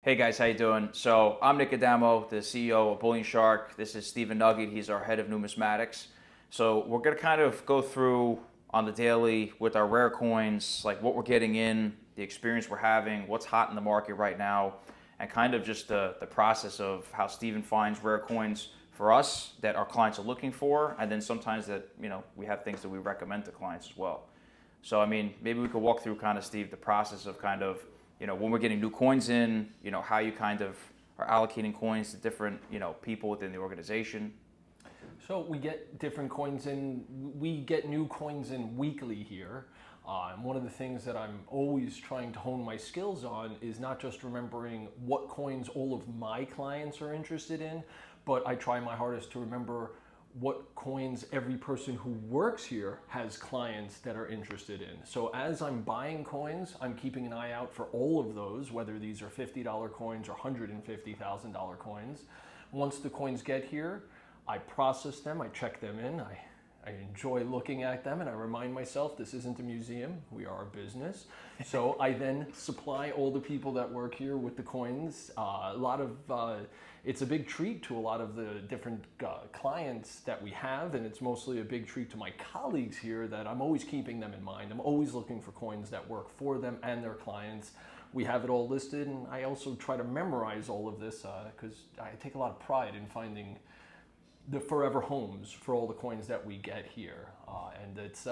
Hey guys, how you doing? So I'm Nick Adamo, the CEO of Bullion. This is Stephen Nugget. He's our head of numismatics. So we're going to kind of go through on the daily with our rare coins, like what we're getting in, the experience we're having, what's hot in the market right now, and kind of just the process of how Stephen finds rare coins for us that our clients are looking for, and then sometimes that we have things that we recommend to clients as well. So maybe we could walk through kind of, Steve, the process of kind of when we're getting new coins in, how you kind of are allocating coins to different, people within the organization. So we get different coins in, we get new coins in weekly here. And one of the things that I'm always trying to hone my skills on is not just remembering what coins all of my clients are interested in, but I try my hardest to remember what coins every person who works here has clients that are interested in. So as I'm buying coins, I'm keeping an eye out for all of those, whether these are $50 coins or $150,000 coins. Once the coins get here, I process them, I check them in, I enjoy looking at them, and I remind myself this isn't a museum, we are a business. So I then supply all the people that work here with the coins. It's a big treat to a lot of the different clients that we have, and it's mostly a big treat to my colleagues here that I'm always keeping them in mind. I'm always looking for coins that work for them and their clients. We have it all listed, and I also try to memorize all of this because I take a lot of pride in finding the forever homes for all the coins that we get here, and it's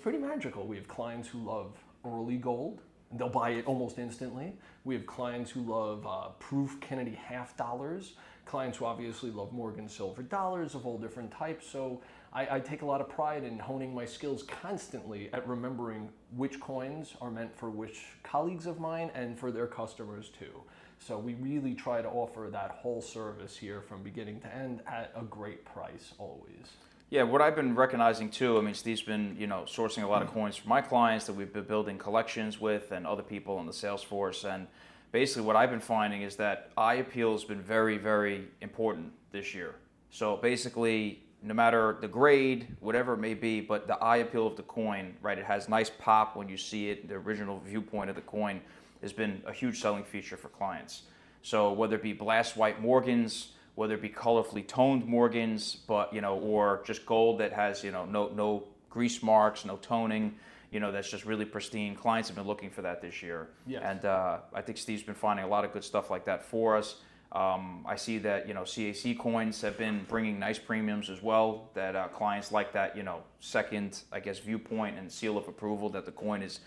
pretty magical. We have clients who love early gold, and they'll buy it almost instantly. We have clients who love proof Kennedy half dollars, clients who obviously love Morgan silver dollars of all different types. So I take a lot of pride in honing my skills constantly at remembering which coins are meant for which colleagues of mine and for their customers too. So we really try to offer that whole service here from beginning to end at a great price always. Yeah, what I've been recognizing too, Steve's been, sourcing a lot of coins for my clients that we've been building collections with and other people in the sales force. And basically what I've been finding is that eye appeal has been very, very important this year. So basically, no matter the grade, whatever it may be, but the eye appeal of the coin, right? It has nice pop when you see it. The original viewpoint of the coin has been a huge selling feature for clients. So whether it be blast white Morgans, whether it be colorfully toned Morgans, but or just gold that has no grease marks, no toning, that's just really pristine. Clients have been looking for that this year. Yes. And I think Steve's been finding a lot of good stuff like that for us. I see that CAC coins have been bringing nice premiums as well. That clients like that second, I guess, viewpoint and seal of approval that the coin is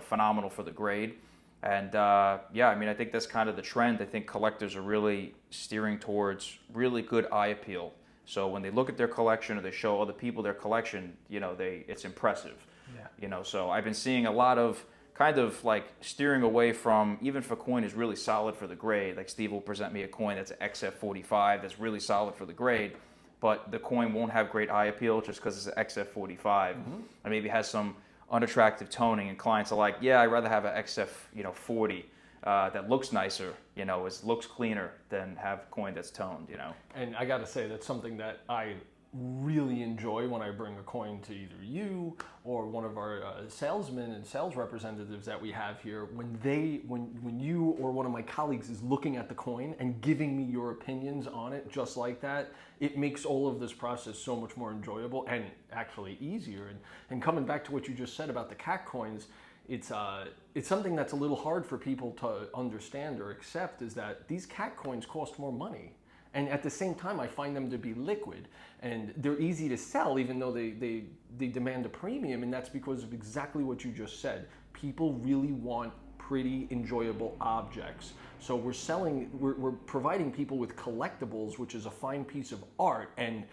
phenomenal for the grade. And I think that's kind of the trend. I think collectors are really steering towards really good eye appeal. So when they look at their collection or they show other people their collection, it's impressive. Yeah. So I've been seeing a lot of kind of like steering away from, even if a coin is really solid for the grade, like Steve will present me a coin that's an XF45 that's really solid for the grade, but the coin won't have great eye appeal just because it's an XF45 Mm-hmm. and maybe has some unattractive toning, and clients are like, yeah, I'd rather have an XF 40 that looks nicer, looks cleaner than have a coin that's toned. And I gotta say, that's something that I really enjoy when I bring a coin to either you or one of our salesmen and sales representatives that we have here. When you or one of my colleagues is looking at the coin and giving me your opinions on it just like that, it makes all of this process so much more enjoyable and actually easier. And coming back to what you just said about the CAC coins, it's something that's a little hard for people to understand or accept, is that these CAC coins cost more money. And at the same time, I find them to be liquid, and they're easy to sell even though they demand a premium, and that's because of exactly what you just said. People really want pretty, enjoyable objects. So we're providing people with collectibles, which is a fine piece of art, and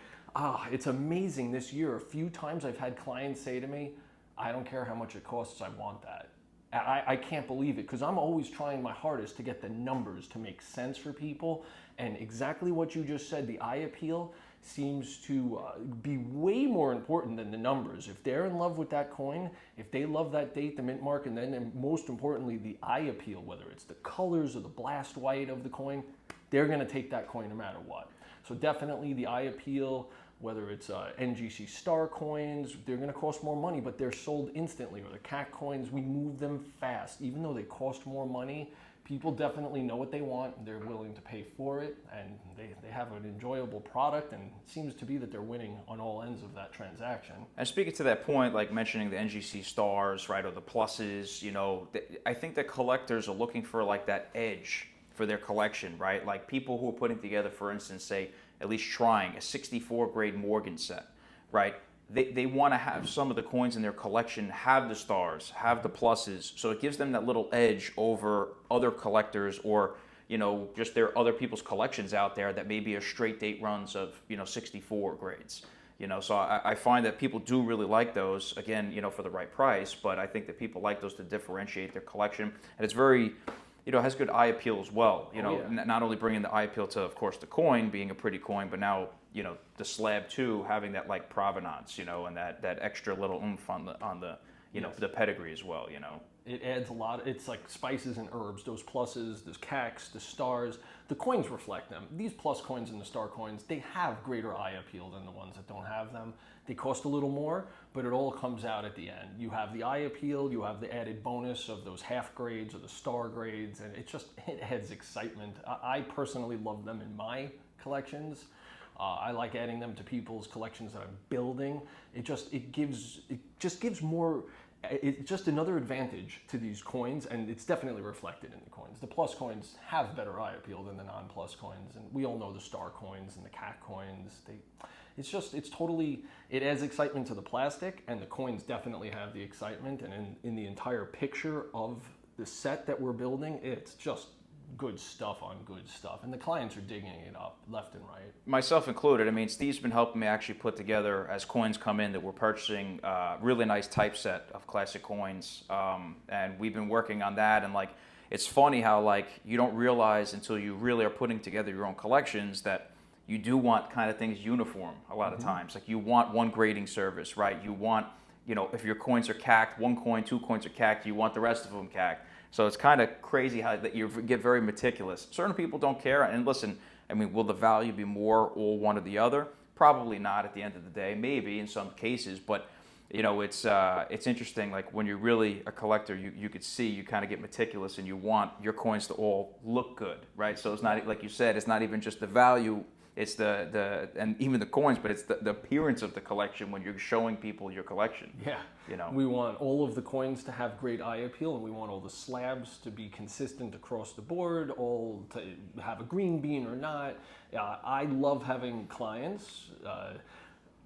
it's amazing this year. A few times I've had clients say to me, I don't care how much it costs, I want that. I can't believe it, because I'm always trying my hardest to get the numbers to make sense for people. And exactly what you just said, the eye appeal seems to be way more important than the numbers. If they're in love with that coin, if they love that date, the mint mark, and then most importantly, the eye appeal, whether it's the colors or the blast white of the coin, they're gonna take that coin no matter what. So definitely the eye appeal, whether it's NGC star coins, they're gonna cost more money, but they're sold instantly. Or the CAC coins, we move them fast. Even though they cost more money, People definitely know what they want, they're willing to pay for it, and they have an enjoyable product, and it seems to be that they're winning on all ends of that transaction. And speaking to that point, like mentioning the NGC stars, right, or the pluses, I think that collectors are looking for like that edge for their collection, right? Like people who are putting together, for instance, say, at least trying a 64 grade Morgan set, right? They want to have some of the coins in their collection have the stars, have the pluses, so it gives them that little edge over other collectors or just there are other people's collections out there that maybe are straight date runs of 64 grades. So I find that people do really like those, again, for the right price, but I think that people like those to differentiate their collection, and it's very has good eye appeal as well. Not only bringing the eye appeal to, of course, the coin being a pretty coin, but now the slab too having that like provenance, and that extra little oomph on the Yes. the pedigree as well. It adds a lot. It's like spices and herbs. Those pluses, those cacks, the stars. The coins reflect them. These plus coins and the star coins, they have greater eye appeal than the ones that don't have them. They cost a little more, but it all comes out at the end. You have the eye appeal, you have the added bonus of those half grades or the star grades, and it adds excitement. I personally love them in my collections. I like adding them to people's collections that I'm building. It's just another advantage to these coins, and it's definitely reflected in the coins. The plus coins have better eye appeal than the non-plus coins, and we all know the star coins and the cat coins. It adds excitement to the plastic, and the coins definitely have the excitement, and in the entire picture of the set that we're building, it's just good stuff on good stuff, and the clients are digging it up left and right. Myself included. I mean, Steve's been helping me actually put together, as coins come in, that we're purchasing a really nice typeset of classic coins, and we've been working on that. And like, it's funny how like you don't realize until you really are putting together your own collections that you do want kind of things uniform a lot of times. Like you want one grading service, right? You want, if your coins are cacked, 1 coin, 2 coins are cacked, you want the rest of them cacked. So it's kind of crazy how that you get very meticulous. Certain people don't care, and listen, I mean, will the value be more or one or the other? Probably not at the end of the day, maybe in some cases, but it's interesting, like when you're really a collector, you could see, you kind of get meticulous and you want your coins to all look good, right? So it's not, like you said, it's not even just the value, it's and even the coins, but it's the appearance of the collection when you're showing people your collection. Yeah. We want all of the coins to have great eye appeal, and we want all the slabs to be consistent across the board, all to have a green bean or not. I love having clients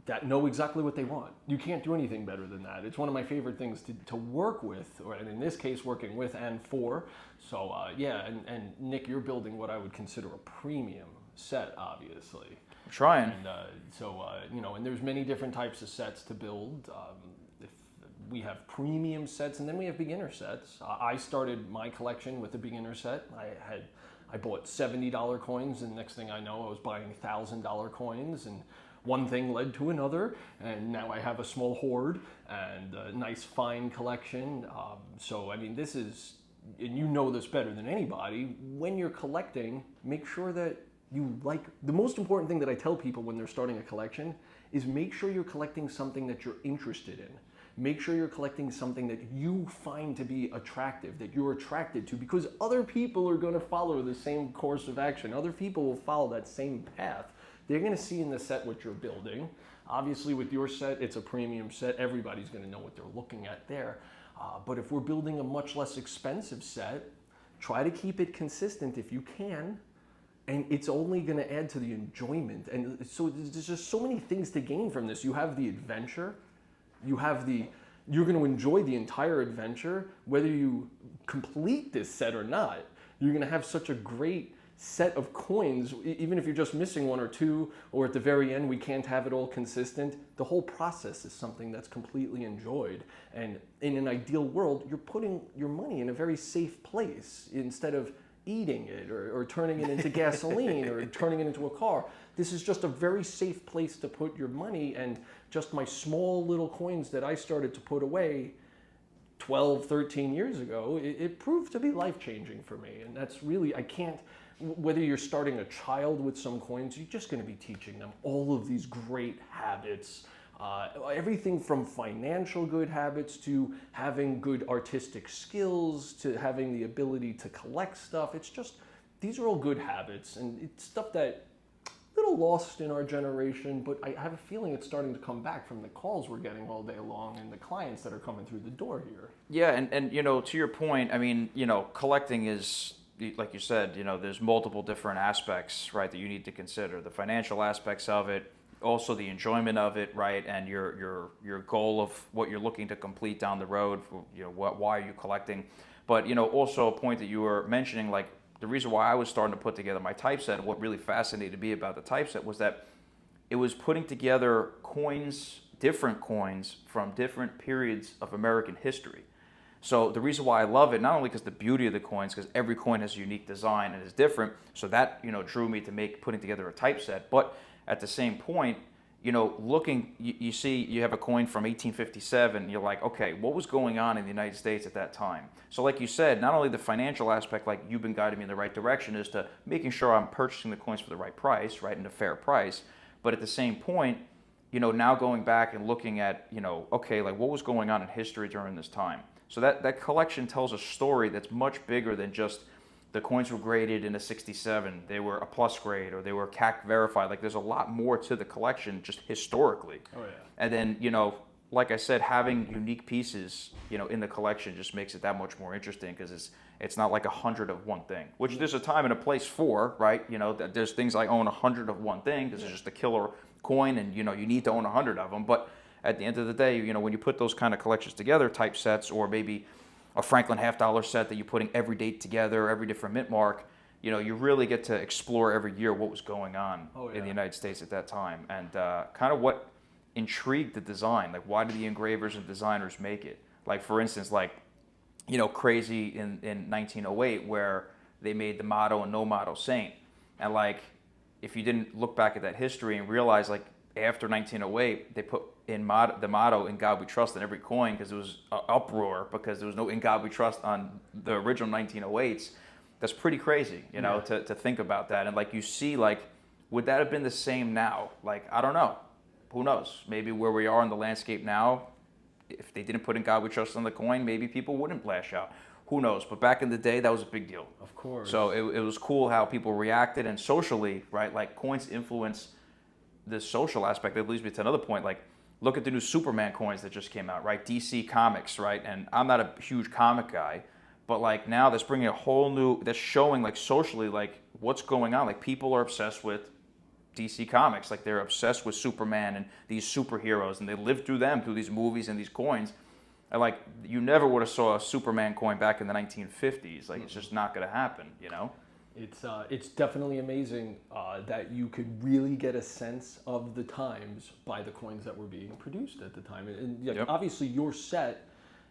that know exactly what they want. You can't do anything better than that. It's one of my favorite things to work with, or in this case, working with and for. So and Nick, you're building what I would consider a premium set, obviously. I'm trying. And and there's many different types of sets to build. If we have premium sets, and then we have beginner sets. I started my collection with a beginner set. I bought $70 coins, and next thing I know, I was buying $1,000 coins, and one thing led to another, and now I have a small hoard and a nice fine collection. So I mean, this is, and you know this better than anybody, when you're collecting, make sure that the most important thing that I tell people when they're starting a collection is make sure you're collecting something that you're interested in. Make sure you're collecting something that you find to be attractive, that you're attracted to, because other people are going to follow the same course of action. Other people will follow that same path. They're going to see in the set what you're building. Obviously, with your set, it's a premium set. Everybody's going to know what they're looking at there. But if we're building a much less expensive set, try to keep it consistent if you can. And it's only going to add to the enjoyment. And so there's just so many things to gain from this. You have the adventure. You're going to enjoy the entire adventure, whether you complete this set or not. You're going to have such a great set of coins, even if you're just missing 1 or 2, or at the very end we can't have it all consistent. The whole process is something that's completely enjoyed. And in an ideal world, you're putting your money in a very safe place instead of eating it or turning it into gasoline or turning it into a car. This is just a very safe place to put your money, and just my small little coins that I started to put away 12, 13 years ago, it proved to be life-changing for me. And that's really, whether you're starting a child with some coins, you're just going to be teaching them all of these great habits Everything from financial good habits to having good artistic skills to having the ability to collect stuff. It's just, these are all good habits, and it's stuff that a little lost in our generation, but I have a feeling it's starting to come back from the calls we're getting all day long and the clients that are coming through the door here. Yeah, and to your point, I mean, collecting is, like you said, there's multiple different aspects, right, that you need to consider. The financial aspects of it, also the enjoyment of it, right, and your goal of what you're looking to complete down the road. Why are you collecting? But also a point that you were mentioning, like the reason why I was starting to put together my typeset, and what really fascinated me about the typeset was that it was putting together coins, different coins from different periods of American history. So the reason why I love it, not only because the beauty of the coins, because every coin has a unique design and is different, so that drew me to putting together a typeset. But at the same point, looking, you see, you have a coin from 1857. You're like, okay, what was going on in the United States at that time? So, like you said, not only the financial aspect, like you've been guiding me in the right direction, is to making sure I'm purchasing the coins for the right price, right, and a fair price. But at the same point, now going back and looking at, okay, like what was going on in history during this time. So that collection tells a story that's much bigger than just the coins were graded in a 67, they were a plus grade, or they were CAC verified. Like there's a lot more to the collection just historically. Oh yeah. And then, like I said, having unique pieces, in the collection just makes it that much more interesting, because it's not like 100 of one thing, which there's a time and a place for, right? There's things I own 100 of one thing because it's just a killer coin, and you need to own 100 of them. But at the end of the day, when you put those kind of collections together, type sets, or maybe a Franklin $half set that you're putting every date together, every different mint mark, you really get to explore every year what was going on in the United States at that time, and kind of what intrigued the design. Like, why did the engravers and designers make it? Like, for instance, crazy in 1908, where they made the motto and no motto saint. And like, if you didn't look back at that history and realize, like, after 1908, they put the motto "In God We Trust" on every coin, because it was an uproar because there was no "In God We Trust" on the original 1908s. That's pretty crazy, to think about that. And like, you see, like, would that have been the same now? Like, I don't know. Who knows? Maybe where we are in the landscape now, if they didn't put "In God We Trust" on the coin, maybe people wouldn't lash out. Who knows? But back in the day, that was a big deal. Of course. So it was cool how people reacted, and socially, right? Like, coins influence the social aspect. That leads me to another point. Like, look at the new Superman coins that just came out, right? DC Comics, right? And I'm not a huge comic guy, but like, now that's bringing a whole new, that's showing, like, socially, like, what's going on. Like, people are obsessed with DC Comics. Like, they're obsessed with Superman and these superheroes, and they live through them, through these movies and these coins. And like, you never would have saw a Superman coin back in the 1950s. Like, it's just not going to happen, It's definitely amazing that you could really get a sense of the times by the coins that were being produced at the time. And obviously, your set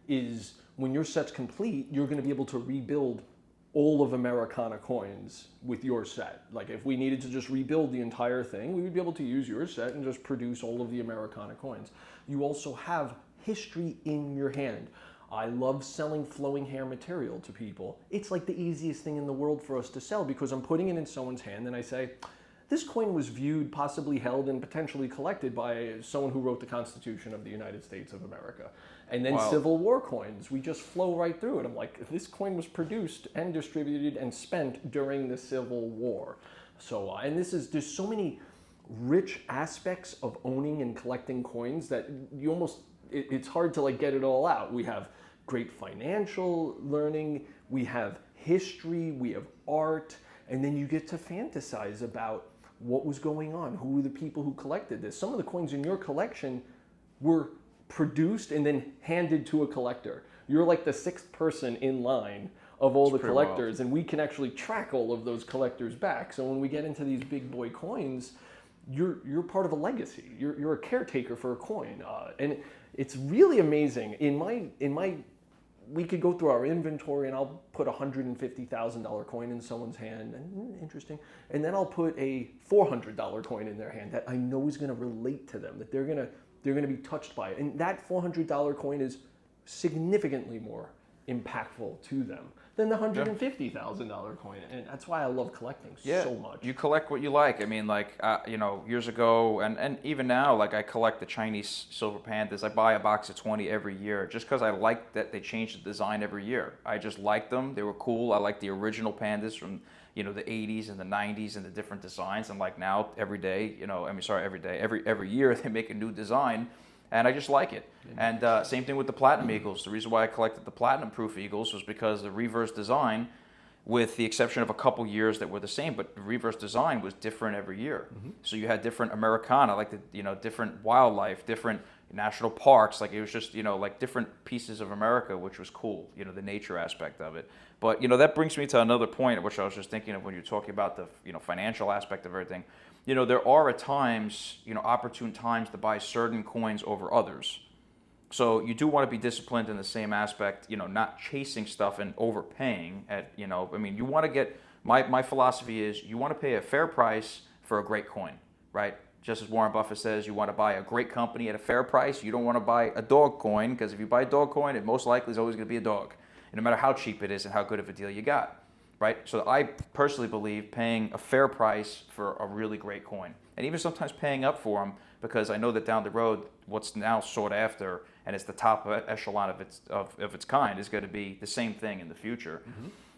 is, when your set's complete, you're going to be able to rebuild all of Americana coins with your set. Like, if we needed to just rebuild the entire thing, we would be able to use your set and just produce all of the Americana coins. You also have history in your hand. I love selling flowing hair material to people. It's like the easiest thing in the world for us to sell, because I'm putting it in someone's hand and I say, this coin was viewed, possibly held, and potentially collected by someone who wrote the Constitution of the United States of America. And then Civil War coins, we just flow right through it. I'm like, this coin was produced and distributed and spent during the Civil War. So, and there's so many rich aspects of owning and collecting coins that it's hard to like get it all out. We have great financial learning, we have history, we have art, and then you get to fantasize about what was going on, who were the people who collected this. Some of the coins in your collection were produced and then handed to a collector. You're like the sixth person in line of all the collectors, and we can actually track all of those collectors back. So when we get into these big boy coins, you're part of a legacy. You're a caretaker for a coin, and it's really amazing. We could go through our inventory, and I'll put a $150,000 coin in someone's hand, and interesting, and then I'll put a $400 coin in their hand that I know is going to relate to them, that they're going to be touched by it, and that $400 coin is significantly more impactful to them than the $150,000 coin, and that's why I love collecting so much. You collect what you like. I mean, like, years ago, and even now, like, I collect the Chinese silver pandas. I buy a box of 20 every year just because I like that they change the design every year. I just liked them. They were cool. I like the original pandas from, the 80s and the 90s and the different designs. And like now, every day, every year they make a new design. And I just like it. And same thing with the Platinum Eagles. The reason why I collected the Platinum Proof Eagles was because the reverse design, with the exception of a couple years that were the same, but the reverse design was different every year. So you had different Americana, like different wildlife, different national parks. Like it was just, like different pieces of America, which was cool, the nature aspect of it. But, that brings me to another point, which I was just thinking of when you're talking about the, financial aspect of everything. There are at times, opportune times to buy certain coins over others. So you do want to be disciplined in the same aspect, not chasing stuff and overpaying at, you want to get, my philosophy is you want to pay a fair price for a great coin, right? Just as Warren Buffett says, you want to buy a great company at a fair price. You don't want to buy a dog coin, because if you buy a dog coin, it most likely is always going to be a dog, no matter how cheap it is and how good of a deal you got. Right? So I personally believe paying a fair price for a really great coin, and even sometimes paying up for them, because I know that down the road, what's now sought after, and it's the top echelon of its kind, is going to be the same thing in the future.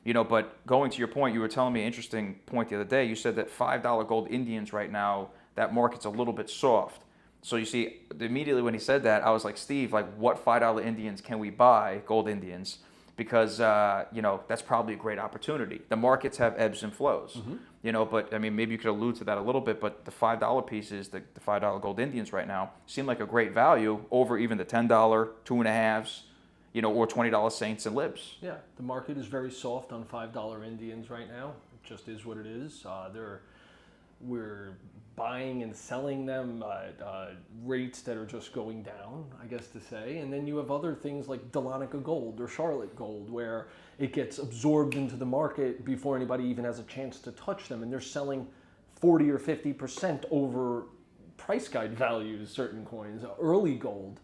But going to your point, you were telling me an interesting point the other day. You said that $5 gold Indians right now, that market's a little bit soft. So you see, immediately when he said that, I was like, Steve, like, what $5 Indians can we buy, gold Indians? Because that's probably a great opportunity. The markets have ebbs and flows, but I mean, maybe you could allude to that a little bit. But the $5 pieces, the $5 gold Indians right now, seem like a great value over even the $10, 2.5s, or $20 Saints and Libs. Yeah, the market is very soft on $5 Indians right now. It just is what it is. We're buying and selling them at rates that are just going down, I guess to say. And then you have other things like Dahlonega Gold or Charlotte Gold, where it gets absorbed into the market before anybody even has a chance to touch them. And they're selling 40 or 50% over price guide values, certain coins. Early gold.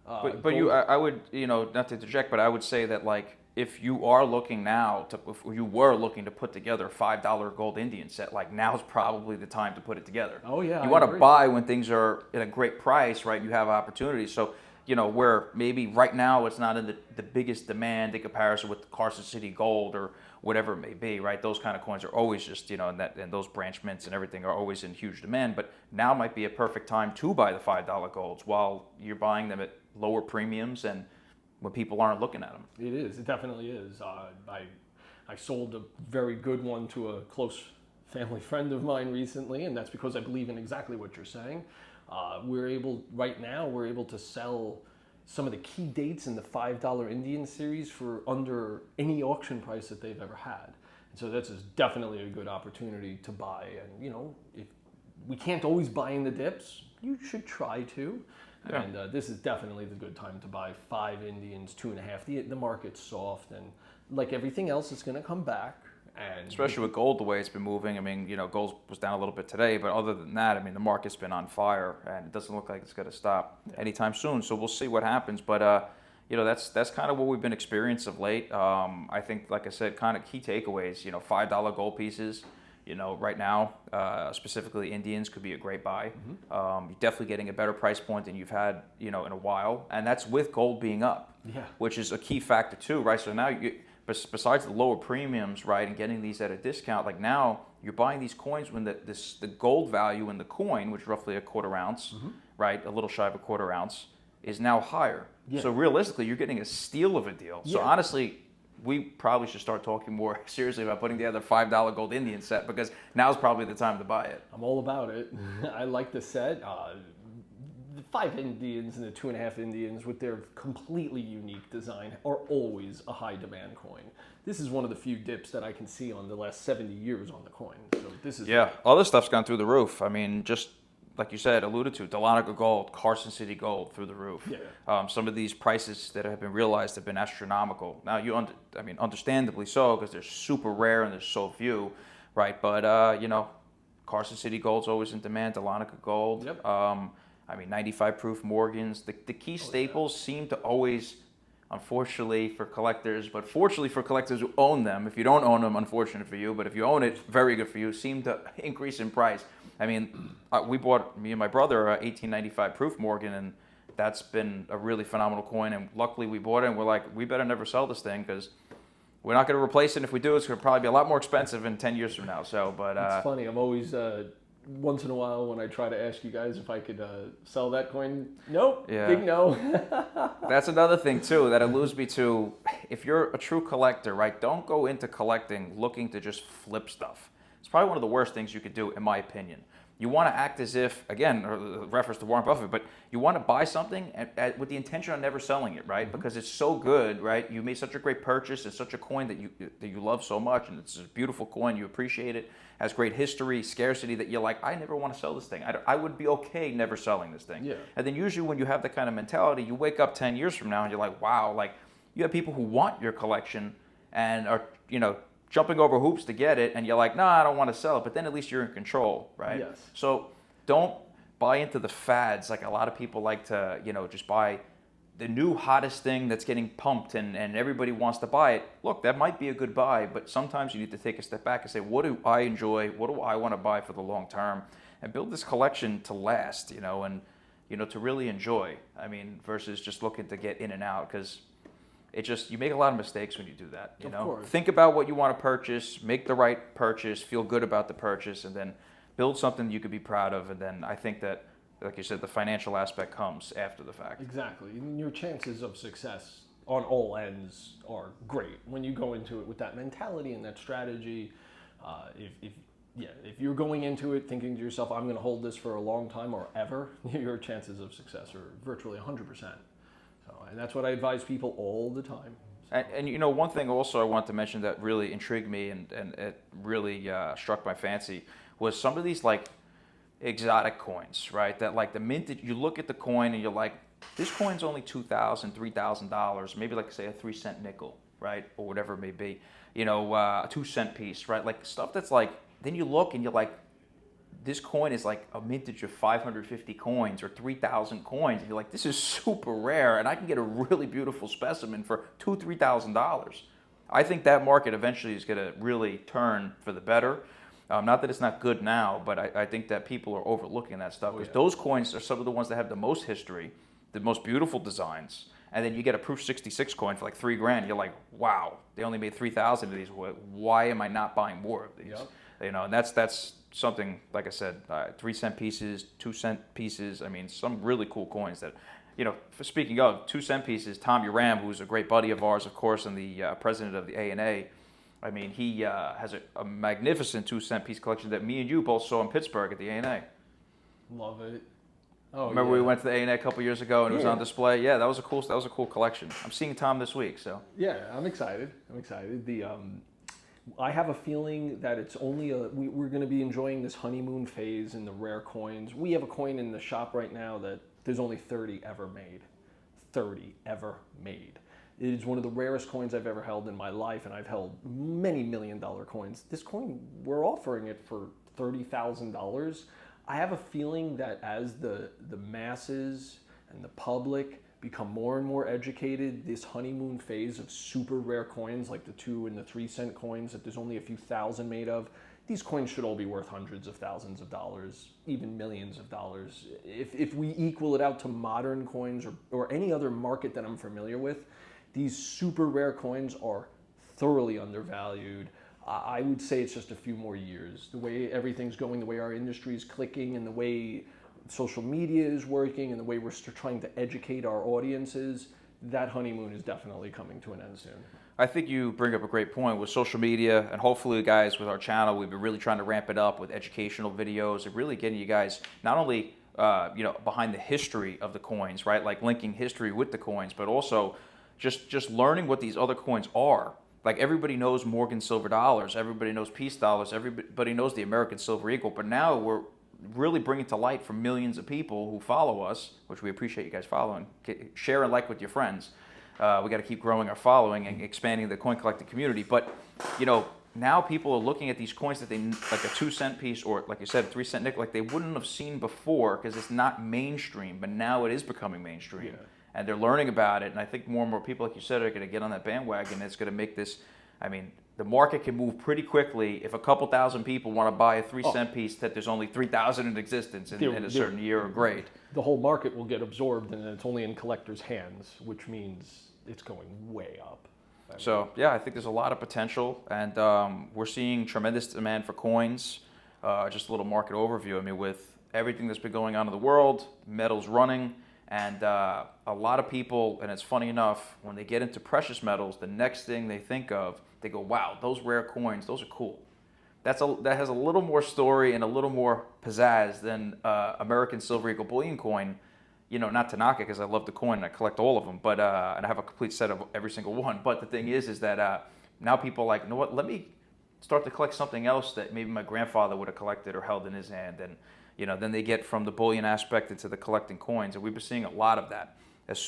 But I would, not to interject, but I would say that, like, if you are looking now if you were looking to put together a $5 gold Indian set, like, now's probably the time to put it together. Oh yeah, you want to buy when things are at a great price, right? You have opportunities. So, where maybe right now it's not in the biggest demand in comparison with Carson City Gold or whatever it may be, right? Those kind of coins are always just, and those branch mints and everything are always in huge demand. But now might be a perfect time to buy the $5 golds while you're buying them at lower premiums and when people aren't looking at them. It is. It definitely is. I sold a very good one to a close family friend of mine recently, and that's because I believe in exactly what you're saying. Right now, we're able to sell some of the key dates in the $5 Indian series for under any auction price that they've ever had. And so that's definitely a good opportunity to buy. And, if we can't always buy in the dips, you should try to. Yeah. And this is definitely the good time to buy 5 Indians, 2.5. The market's soft, and like everything else, it's going to come back. And especially with gold, the way it's been moving. I mean, gold was down a little bit today, but other than that, I mean, the market's been on fire, and it doesn't look like it's going to stop anytime soon. So we'll see what happens. But that's kind of what we've been experiencing of late. I think, like I said, kind of key takeaways. $5 gold pieces. Right now, specifically Indians could be a great buy. You're definitely getting a better price point than you've had, in a while, and that's with gold being up, which is a key factor too, right? So now, besides the lower premiums, right, and getting these at a discount, like now you're buying these coins when the gold value in the coin, which is roughly a quarter ounce, right, a little shy of a quarter ounce, is now higher. Yeah. So realistically, you're getting a steal of a deal. So honestly, we probably should start talking more seriously about putting together a $5 gold Indian set, because now's probably the time to buy it. I'm all about it. I like the set. The 5 Indians and the 2.5 Indians with their completely unique design are always a high demand coin. This is one of the few dips that I can see on the last 70 years on the coin. So this is all this stuff's gone through the roof. I mean, just like you said, alluded to, Dahlonega Gold, Carson City Gold through the roof. Yeah. Some of these prices that have been realized have been astronomical. Now, understandably so, because they're super rare and there's so few, right? But, Carson City Gold's always in demand, Dahlonega Gold. Yep. 95 proof Morgans. The key staples seem to always unfortunately for collectors, but fortunately for collectors who own them. If you don't own them, unfortunate for you, but if you own it, very good for you, seem to increase in price. I mean, we bought, me and my brother, a 1895 proof Morgan, and that's been a really phenomenal coin, and luckily we bought it, and we're like, we better never sell this thing, because we're not going to replace it, and if we do, it's going to probably be a lot more expensive in 10 years from now. So, but It's funny. I'm always once in a while when I try to ask you guys if I could sell that coin. Nope. Yeah. Big no. that's another thing too that alludes me to, if you're a true collector, right? Don't go into collecting looking to just flip stuff. It's probably one of the worst things you could do, in my opinion. You want to act as if, again, reference to Warren Buffett, but you want to buy something with the intention of never selling it, right? Because it's so good, right? You made such a great purchase. It's such a coin that you love so much, and it's a beautiful coin. You appreciate it. Has great history, scarcity, that you're like, I never want to sell this thing. I would be okay never selling this thing. Yeah. And then usually when you have that kind of mentality, you wake up 10 years from now and you're like, wow, like you have people who want your collection and are, jumping over hoops to get it, and you're like, nah, I don't want to sell it, but then at least you're in control, right? Yes. So don't buy into the fads. Like a lot of people like to, just buy the new hottest thing that's getting pumped and everybody wants to buy it. Look, that might be a good buy, but sometimes you need to take a step back and say, what do I enjoy? What do I want to buy for the long term? And build this collection to last, and, to really enjoy. I mean, versus just looking to get in and out, because you make a lot of mistakes when you do that, Of course. Think about what you want to purchase, make the right purchase, feel good about the purchase, and then build something you could be proud of. And then I think that, like you said, the financial aspect comes after the fact. Exactly. And your chances of success on all ends are great when you go into it with that mentality and that strategy. If you're going into it thinking to yourself, I'm going to hold this for a long time or ever, your chances of success are virtually 100%. And that's what I advise people all the time. And one thing also I want to mention that really intrigued me and it really struck my fancy was some of these like exotic coins, right? That like the minted, you look at the coin and you're like, this coin's only $2,000, $3,000, maybe like say a 3-cent nickel, right? Or whatever it may be, a 2-cent piece, right? Like stuff that's like, then you look and you're like, this coin is like a mintage of 550 coins or 3,000 coins. And you're like, this is super rare, and I can get a really beautiful specimen for $2,000, $3,000. I think that market eventually is going to really turn for the better. Not that it's not good now, but I think that people are overlooking that stuff, because those coins are some of the ones that have the most history, the most beautiful designs. And then you get a Proof 66 coin for like $3,000. You're like, wow, they only made 3,000 of these. Why am I not buying more of these? Yep. And that's something, like I said, 3-cent pieces, 2-cent pieces. I mean, some really cool coins that, speaking of 2-cent pieces, Tom Uram, who's a great buddy of ours, of course, and the president of the ANA, I mean, he has a magnificent 2-cent piece collection that me and you both saw in Pittsburgh at the ANA. Love it. Oh, remember we went to the ANA a couple years ago and it was on display? Yeah, that was a cool collection. I'm seeing Tom this week, so. Yeah, I'm excited. I have a feeling that it's only we're going to be enjoying this honeymoon phase in the rare coins. We have a coin in the shop right now that there's only 30 ever made. 30 ever made. It is one of the rarest coins I've ever held in my life, and I've held many $million-dollar coins. This coin, we're offering it for $30,000. I have a feeling that as the masses and the public become more and more educated, this honeymoon phase of super rare coins like the 2 and the 3-cent coins that there's only a few thousand made of, these coins should all be worth hundreds of thousands of dollars, even millions of dollars. If we equal it out to modern coins or any other market that I'm familiar with, these super rare coins are thoroughly undervalued. I would say it's just a few more years. The way everything's going, the way our industry is clicking, and the way social media is working, and the way we're trying to educate our audiences, that honeymoon is definitely coming to an end soon. I think you bring up a great point with social media, and hopefully, guys, with our channel, we've been really trying to ramp it up with educational videos and really getting you guys not only behind the history of the coins, right? Like linking history with the coins, but also just learning what these other coins are. Like everybody knows Morgan silver dollars, everybody knows peace dollars, everybody knows the American silver eagle, but now we're really bringing to light for millions of people who follow us, which we appreciate you guys following. Share and like with your friends. We got to keep growing our following and expanding the coin collecting community. But now people are looking at these coins that they, like a 2-cent piece or like you said, a 3-cent nickel, like they wouldn't have seen before because it's not mainstream. But now it is becoming mainstream. Yeah. and they're learning about it. And I think more and more people, like you said, are going to get on that bandwagon. It's going to make this, I mean, the market can move pretty quickly if a couple thousand people want to buy a 3-cent piece that there's only 3,000 in existence in a certain year or grade. The whole market will get absorbed, and it's only in collectors' hands, which means it's going way up. So yeah, I think there's a lot of potential, and we're seeing tremendous demand for coins. Just a little market overview. I mean, with everything that's been going on in the world, metals running, and a lot of people, and it's funny enough, when they get into precious metals, the next thing they think of, they go, wow, those rare coins, those are cool. That has a little more story and a little more pizzazz than American Silver Eagle Bullion coin. You know, not to knock it because I love the coin and I collect all of them, but and I have a complete set of every single one. But the thing is that now people are like, you know what, let me start to collect something else that maybe my grandfather would have collected or held in his hand. And, you know, then they get from the bullion aspect into the collecting coins. And we've been seeing a lot of that.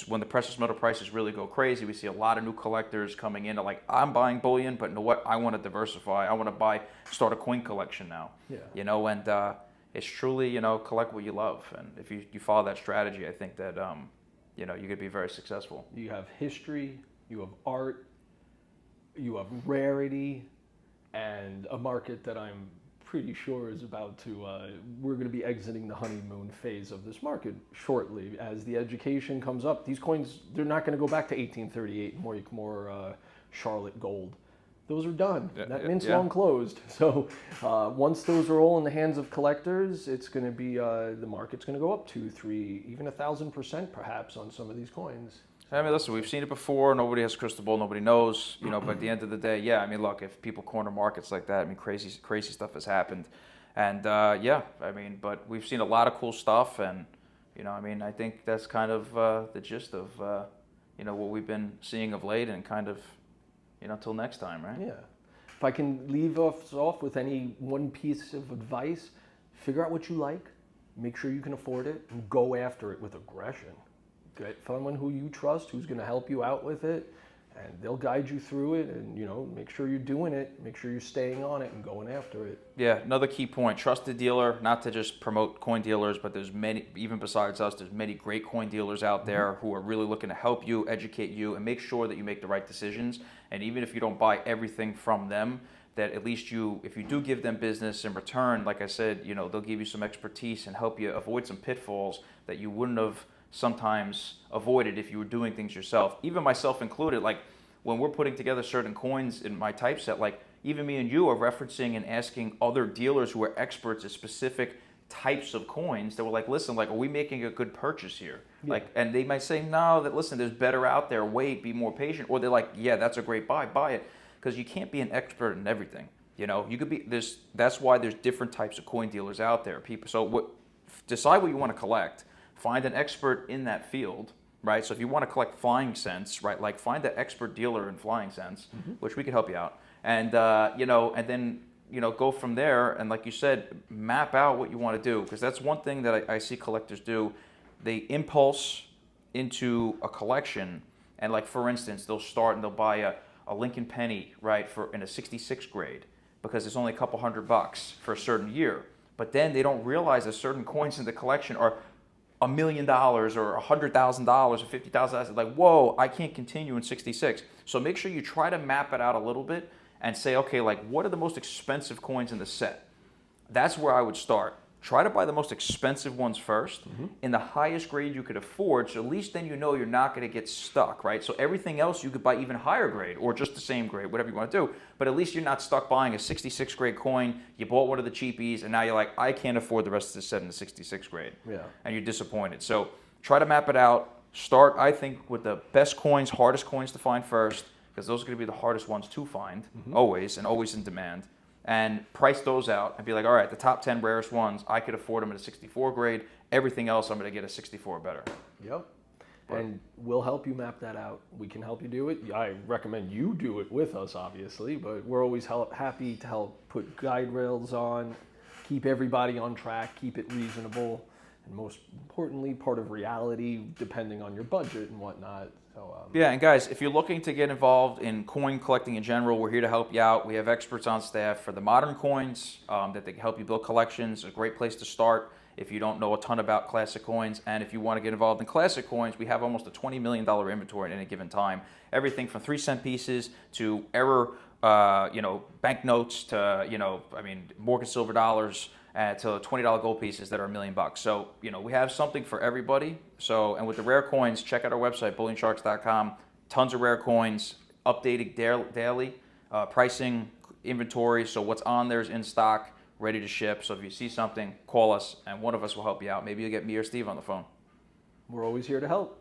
When the precious metal prices really go crazy, we see a lot of new collectors coming in. Like, I'm buying bullion, but you know what? I want to diversify. I want to start a coin collection now. Yeah. You know, and it's truly, you know, collect what you love. And if you follow that strategy, I think that, you know, you could be very successful. You have history, you have art, you have rarity, and a market that I'm pretty sure is about to, we're going to be exiting the honeymoon phase of this market shortly. As the education comes up, these coins, they're not going to go back to 1838, more Charlotte gold. Those are done. That mint's long closed. So once those are all in the hands of collectors, it's going to be, the market's going to go up 2, 3, even 1,000% perhaps on some of these coins. I mean, listen, we've seen it before. Nobody has a crystal ball. Nobody knows, you know, but at the end of the day, yeah, I mean, look, if people corner markets like that, I mean, crazy stuff has happened. And yeah, I mean, but we've seen a lot of cool stuff. And, you know, I mean, I think that's kind of the gist of, you know, what we've been seeing of late and kind of, you know, till next time, right? Yeah. If I can leave us off with any one piece of advice, figure out what you like, make sure you can afford it, and go after it with aggression. Get someone who you trust, who's going to help you out with it, and they'll guide you through it. And, you know, make sure you're doing it, make sure you're staying on it and going after it. Yeah, another key point: trust the dealer. Not to just promote coin dealers, but there's many, even besides us, there's many great coin dealers out there who are really looking to help you, educate you, and make sure that you make the right decisions. And even if you don't buy everything from them, that at least if you do give them business in return, like I said, you know, they'll give you some expertise and help you avoid some pitfalls that you wouldn't have sometimes avoided if you were doing things yourself. Even myself included, like when we're putting together certain coins in my typeset, like even me and you are referencing and asking other dealers who are experts at specific types of coins that were like, listen, like, are we making a good purchase here? Yeah. Like, and they might say, no, that listen, there's better out there, wait, be more patient. Or they're like, yeah, that's a great buy it. Because you can't be an expert in everything. You know, you could be, that's why there's different types of coin dealers out there. People, so decide what you want to collect. Find an expert in that field, right? So if you want to collect flying cents, right, like find an expert dealer in flying cents, which we could help you out. And, you know, and then, you know, go from there. And like you said, map out what you want to do. Because that's one thing that I see collectors do. They impulse into a collection. And like, for instance, they'll start and they'll buy a Lincoln penny, right, in a 66 grade. Because it's only a couple $100 for a certain year. But then they don't realize that certain coins in the collection are $1 million or $100,000 or $50,000. Like, whoa, I can't continue in 66. So make sure you try to map it out a little bit and say, okay, like, what are the most expensive coins in the set? That's where I would start. Try to buy the most expensive ones first in the highest grade you could afford, so at least then you know you're not going to get stuck, right? So everything else you could buy even higher grade or just the same grade, whatever you want to do, but at least you're not stuck buying a 66 grade coin, you bought one of the cheapies, and now you're like, I can't afford the rest of the set in the 66 grade. Yeah. And you're disappointed. So try to map it out. Start, I think, with the best coins, hardest coins to find first, because those are going to be the hardest ones to find, always, and always in demand. And price those out and be like, all right, the top 10 rarest ones, I could afford them at a 64 grade. Everything else, I'm going to get a 64 better. Yep. And we'll help you map that out. We can help you do it. I recommend you do it with us, obviously, but we're always happy to help put guide rails on, keep everybody on track, keep it reasonable, and most importantly, part of reality, depending on your budget and whatnot. So, yeah, and guys, if you're looking to get involved in coin collecting in general, we're here to help you out. We have experts on staff for the modern coins that they can help you build collections. A great place to start if you don't know a ton about classic coins. And if you want to get involved in classic coins, we have almost a $20 million inventory at any given time. Everything from 3-cent pieces to error, banknotes to, Morgan silver dollars, to $20 gold pieces that are $1 million. So, we have something for everybody. So, and with the rare coins, check out our website, bullionsharks.com. Tons of rare coins, updated daily, pricing, inventory. So what's on there is in stock, ready to ship. So if you see something, call us and one of us will help you out. Maybe you'll get me or Steve on the phone. We're always here to help.